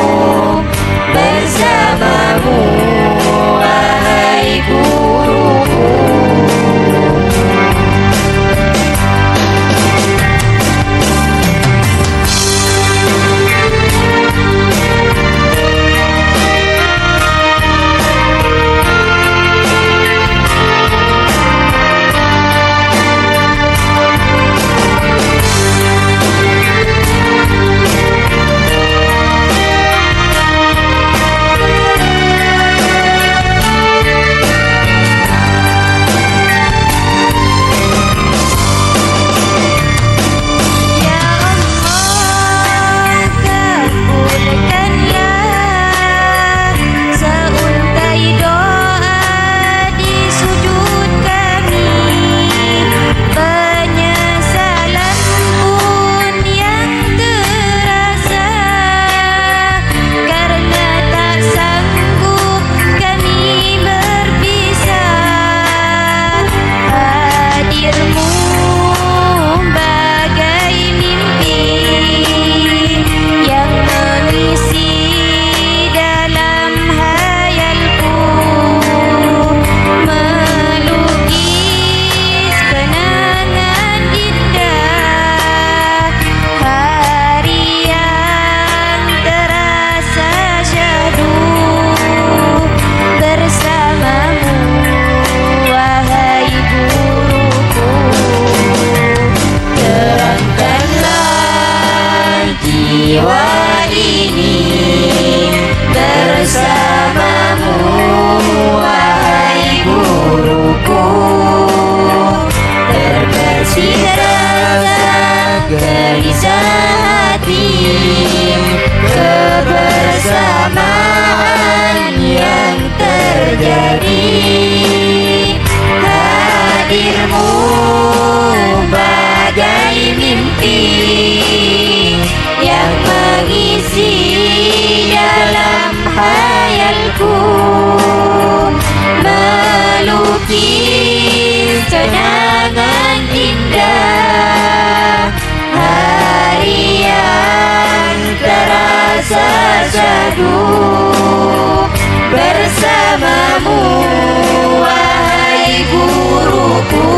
gelisah hati, kebersamaan yang terjadi. Hadirmu bagai mimpi yang mengisi dalam hayalku, melukis kenangan indah, hari yang terasa syahdu bersamamu, wahai guruku.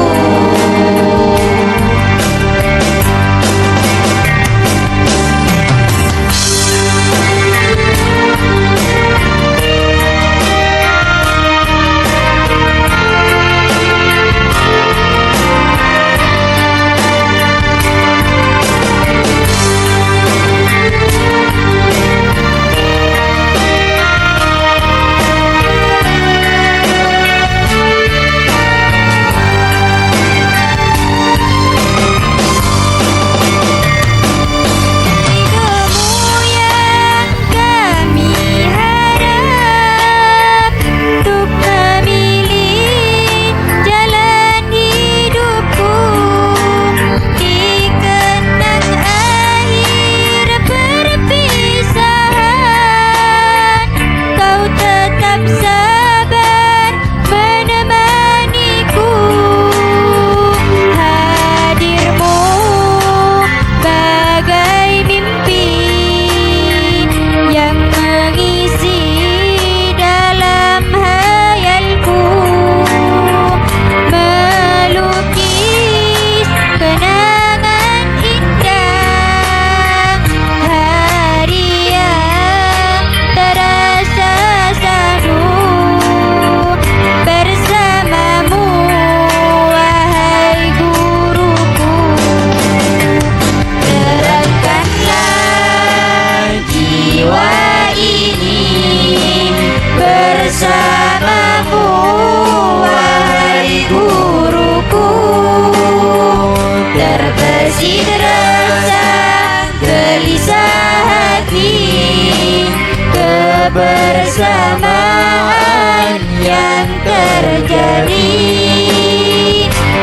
Kebersamaan yang terjadi,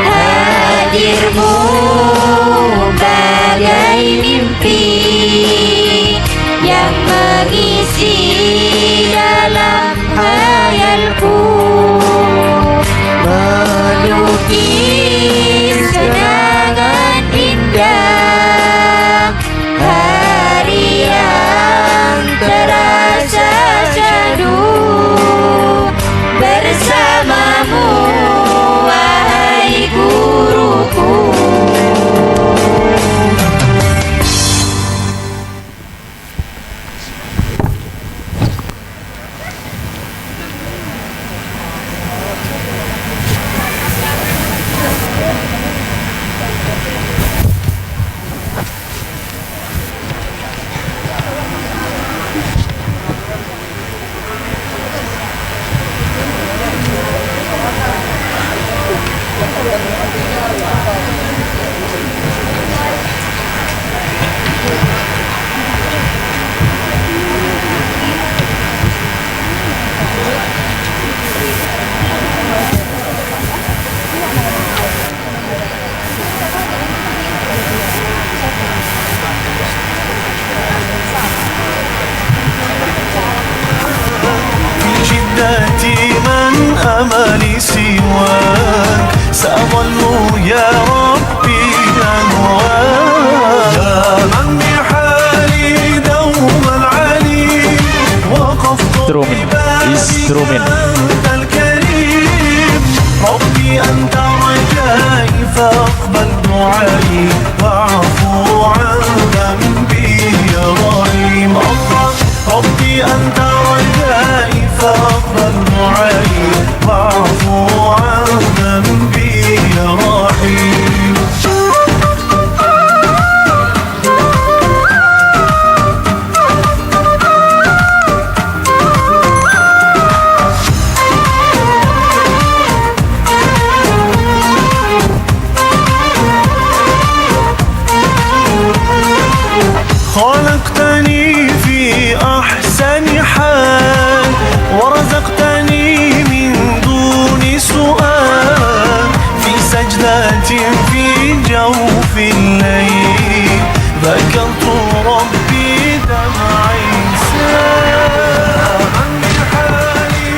hadirmu bagai mimpi yang mengisi dalam hayalku, melukis kenangan indah, hari yang terasa syahdu bersamamu, wahai guruku. من أملي سواك سأظل يا ربي أهواك يا من بحالي دوما عليم وقفت Instrumen أنت الكريم ربي أنت رجائي فاقبل دعائي واعفو عن ذنبي يا رحيم الله ربي أنت رجائي فاقبل دعائي واعفو عن ذنبي يا رحيم. ذكرت ربي دمعي ساء من حالي